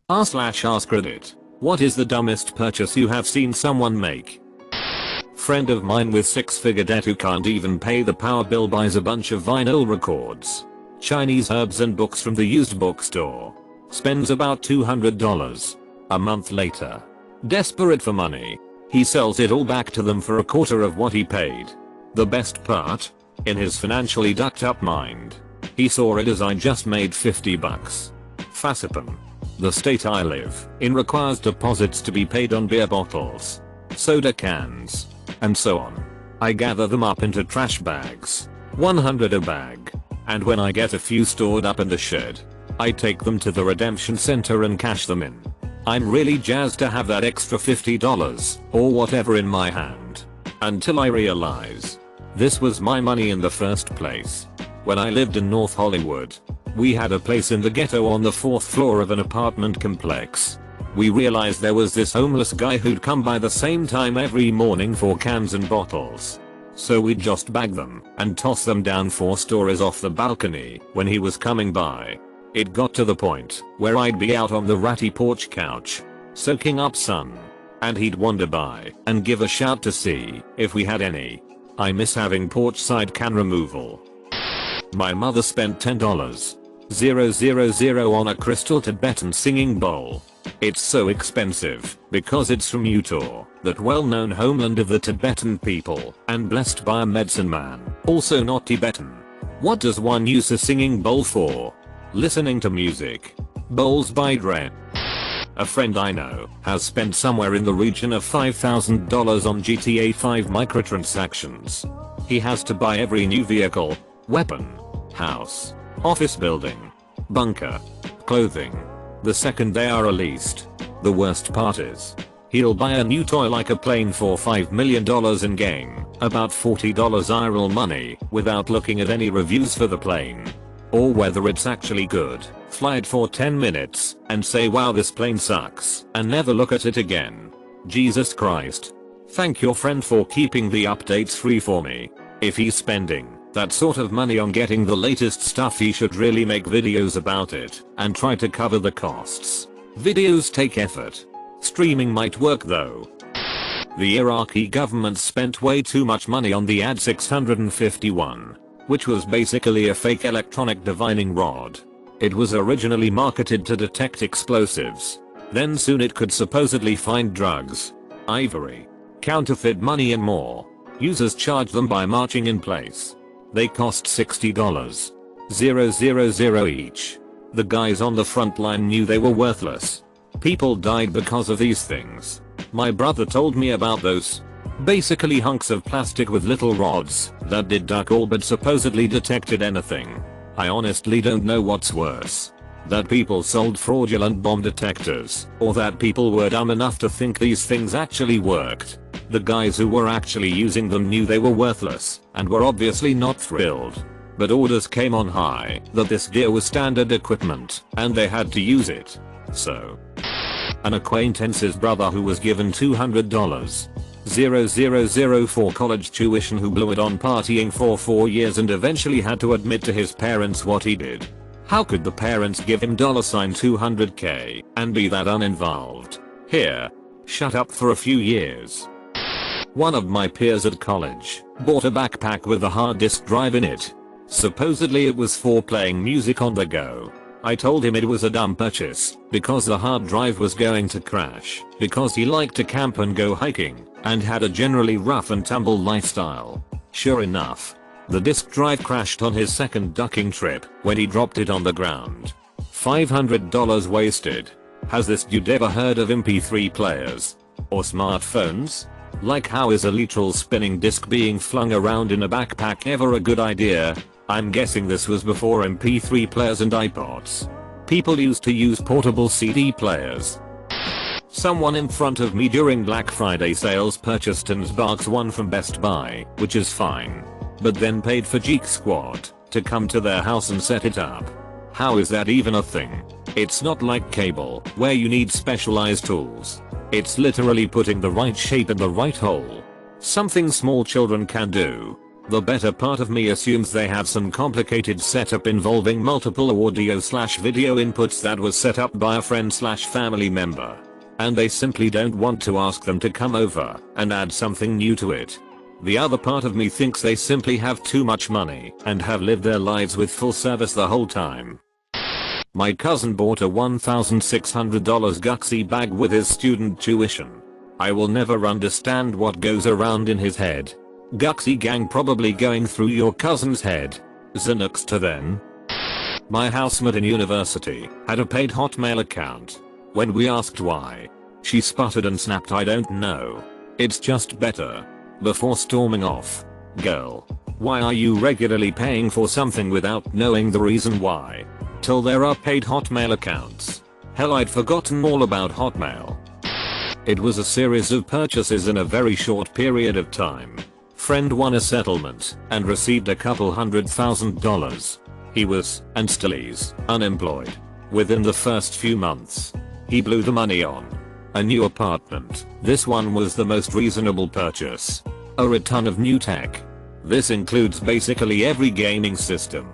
r/AskReddit. What is the dumbest purchase you have seen someone make? Friend of mine with 6-figure debt who can't even pay the power bill buys a bunch of vinyl records, Chinese herbs and books from the used bookstore. Spends about $200. A month later, desperate for money, he sells it all back to them for a quarter of what he paid. The best part? In his financially ducked up mind, he saw it as I just made $50. Fasipam, the state I live in, requires deposits to be paid on beer bottles, soda cans, and so on. I gather them up into trash bags, 100 a bag, and when I get a few stored up in the shed, I take them to the redemption center and cash them in. I'm really jazzed to have that extra $50 or whatever in my hand, until I realize this was my money in the first place. When I lived in North Hollywood, we had a place in the ghetto on the 4th floor of an apartment complex. We realized there was this homeless guy who'd come by the same time every morning for cans and bottles. So we'd just bag them and toss them down 4 stories off the balcony when he was coming by. It got to the point where I'd be out on the ratty porch couch, soaking up sun, and he'd wander by and give a shout to see if we had any. I miss having porchside can removal. My mother spent $10,000 on a crystal Tibetan singing bowl. It's so expensive because it's from Utah, that well-known homeland of the Tibetan people, and blessed by a medicine man, also not Tibetan. What does one use a singing bowl for? Listening to music. Bowls by Dre. A friend I know has spent somewhere in the region of $5,000 on GTA 5 microtransactions. He has to buy every new vehicle, weapon, house, office building, bunker, clothing, the second they are released. The worst part is, he'll buy a new toy like a plane for $5 million in game, about $40 IRL money, without looking at any reviews for the plane, or whether it's actually good, fly it for 10 minutes, and say wow this plane sucks, and never look at it again. Jesus Christ. Thank your friend for keeping the updates free for me. If he's spending that sort of money on getting the latest stuff, he should really make videos about it and try to cover the costs. Videos take effort. Streaming might work though. The Iraqi government spent way too much money on the AD 651, which was basically a fake electronic divining rod. It was originally marketed to detect explosives. Then soon it could supposedly find drugs, ivory, counterfeit money and more. Users charged them by marching in place. They cost $60,000 each. The guys on the front line knew they were worthless. People died because of these things. My brother told me about those. Basically hunks of plastic with little rods that did duck all but supposedly detected anything. I honestly don't know what's worse. That people sold fraudulent bomb detectors, or that people were dumb enough to think these things actually worked. The guys who were actually using them knew they were worthless and were obviously not thrilled. But orders came on high that this gear was standard equipment and they had to use it. So, an acquaintance's brother who was given $200,000 for college tuition, who blew it on partying for 4 years and eventually had to admit to his parents what he did. How could the parents give him $200K and be that uninvolved? Here, shut up for a few years. One of my peers at college bought a backpack with a hard disk drive in it. Supposedly it was for playing music on the go. I told him it was a dumb purchase because the hard drive was going to crash because he liked to camp and go hiking and had a generally rough and tumble lifestyle. Sure enough, the disk drive crashed on his second ducking trip when he dropped it on the ground. $500 wasted. Has this dude ever heard of MP3 players? Or smartphones? Like, how is a literal spinning disc being flung around in a backpack ever a good idea? I'm guessing this was before MP3 players and iPods. People used to use portable CD players. Someone in front of me during Black Friday sales purchased an Xbox One from Best Buy, which is fine, but then paid for Geek Squad to come to their house and set it up. How is that even a thing? It's not like cable, where you need specialized tools. It's literally putting the right shape in the right hole. Something small children can do. The better part of me assumes they have some complicated setup involving multiple audio/video inputs that was set up by a friend/family member. And they simply don't want to ask them to come over and add something new to it. The other part of me thinks they simply have too much money and have lived their lives with full service the whole time. My cousin bought a $1,600 Guxy bag with his student tuition. I will never understand what goes around in his head. Guxy gang probably going through your cousin's head. Xanax to then. My housemate in university had a paid Hotmail account. When we asked why, she sputtered and snapped, "I don't know. It's just better." Before storming off. Girl, why are you regularly paying for something without knowing the reason why? Till there are paid Hotmail accounts. Hell, I'd forgotten all about Hotmail. It was a series of purchases in a very short period of time. Friend won a settlement and received a couple $100,000. He was, and still is, unemployed. Within the first few months, he blew the money on a new apartment. This one was the most reasonable purchase. A ton of new tech. This includes basically every gaming system.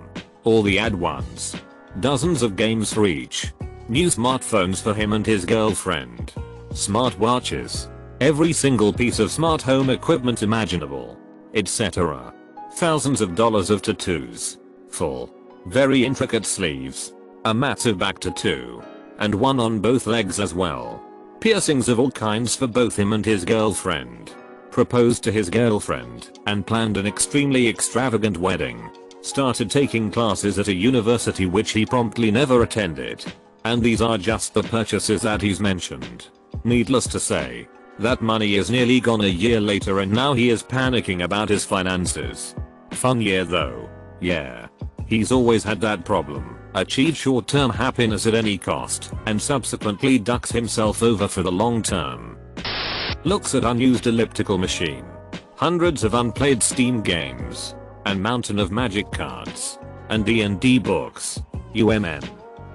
All the ad ones. Dozens of games for each. New smartphones for him and his girlfriend. Smartwatches. Every single piece of smart home equipment imaginable. Etc. Thousands of dollars of tattoos. Full. Very intricate sleeves. A massive back tattoo. And one on both legs as well. Piercings of all kinds for both him and his girlfriend. Proposed to his girlfriend and planned an extremely extravagant wedding. Started taking classes at a university which he promptly never attended. And these are just the purchases that he's mentioned. Needless to say, that money is nearly gone a year later and now he is panicking about his finances. Fun year though. Yeah. He's always had that problem. Achieve short-term happiness at any cost and subsequently ducks himself over for the long term. Looks at unused elliptical machine. Hundreds of unplayed Steam games. And mountain of magic cards. And D&D books. UMN.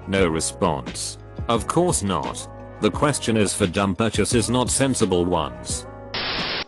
No response. Of course not. The question is for dumb purchases, not sensible ones.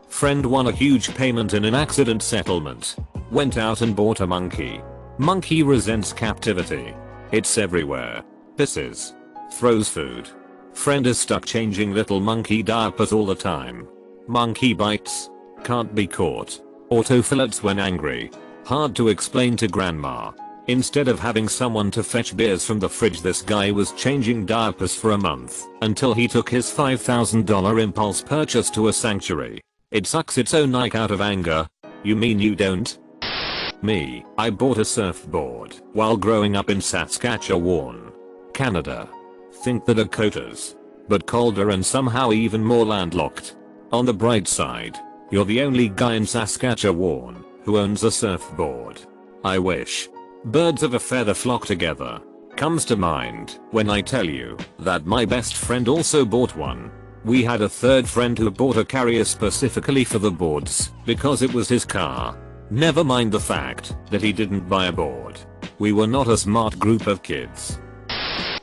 Friend won a huge payment in an accident settlement. Went out and bought a monkey. Monkey resents captivity. It's everywhere. Pisses. Throws food. Friend is stuck changing little monkey diapers all the time. Monkey bites. Can't be caught. Autofillets when angry. Hard to explain to grandma. Instead of having someone to fetch beers from the fridge, this guy was changing diapers for a month until he took his $5,000 impulse purchase to a sanctuary. It sucks its own night out of anger. You mean you don't? Me, I bought a surfboard while growing up in Saskatchewan, Canada. Think the Dakotas. But colder and somehow even more landlocked. On the bright side, you're the only guy in Saskatchewan who owns a surfboard. I wish. Birds of a feather flock together. Comes to mind when I tell you that my best friend also bought one. We had a third friend who bought a carrier specifically for the boards because it was his car. Never mind the fact that he didn't buy a board. We were not a smart group of kids.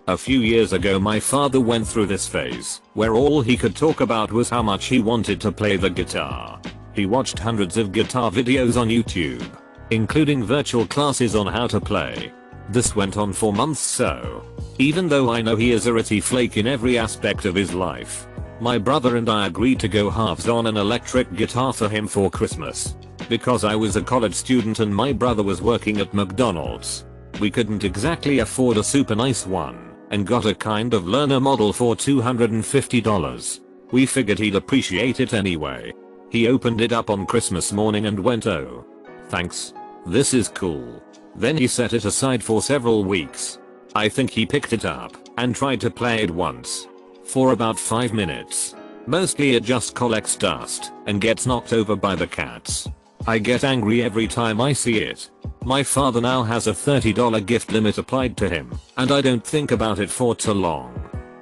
A few years ago my father went through this phase where all he could talk about was how much he wanted to play the guitar. He watched hundreds of guitar videos on YouTube, including virtual classes on how to play. This went on for months, so even though I know he is a ratty flake in every aspect of his life, my brother and I agreed to go halves on an electric guitar for him for Christmas. Because I was a college student and my brother was working at McDonald's, we couldn't exactly afford a super nice one and got a kind of learner model for $250. We figured he'd appreciate it anyway. He opened it up on Christmas morning and went, "Oh, thanks. This is cool." Then he set it aside for several weeks. I think he picked it up and tried to play it once. For about 5 minutes. Mostly it just collects dust and gets knocked over by the cats. I get angry every time I see it. My father now has a $30 gift limit applied to him, and I don't think about it for too long.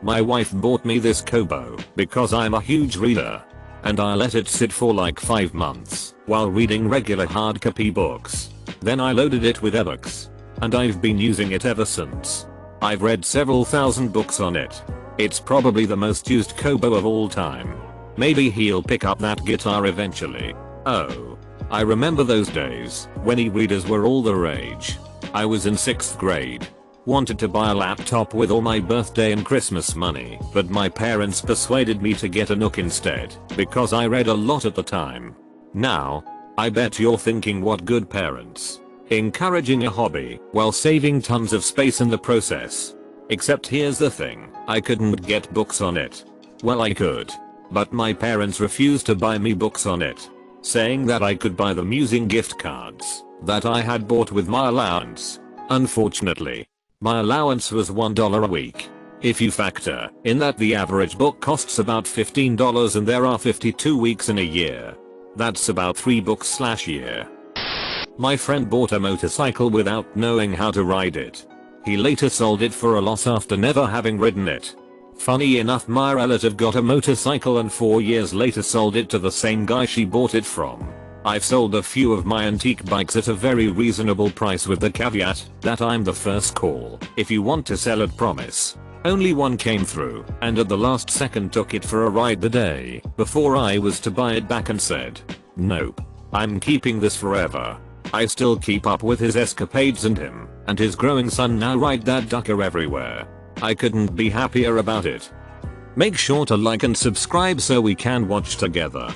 My wife bought me this Kobo because I'm a huge reader, and I let it sit for like 5 months while reading regular hard copy books. Then I loaded it with ebooks, and I've been using it ever since. I've read several thousand books on it. It's probably the most used Kobo of all time. Maybe he'll pick up that guitar eventually. Oh. I remember those days when e-readers were all the rage. I was in 6th grade. Wanted to buy a laptop with all my birthday and Christmas money, but my parents persuaded me to get a Nook instead because I read a lot at the time. Now, I bet you're thinking, what good parents. Encouraging a hobby while saving tons of space in the process. Except here's the thing, I couldn't get books on it. Well, I could, but my parents refused to buy me books on it, saying that I could buy them using gift cards that I had bought with my allowance. Unfortunately, my allowance was $1 a week. If you factor in that the average book costs about $15 and there are 52 weeks in a year, that's about 3 books/year. My friend bought a motorcycle without knowing how to ride it. He later sold it for a loss after never having ridden it. Funny enough, my relative got a motorcycle and 4 years later sold it to the same guy she bought it from. I've sold a few of my antique bikes at a very reasonable price with the caveat that I'm the first call. If you want to sell it, promise. Only one came through, and at the last second took it for a ride the day before I was to buy it back and said, nope, I'm keeping this forever. I still keep up with his escapades, and him and his growing son now ride that ducker everywhere. I couldn't be happier about it. Make sure to like and subscribe so we can watch together.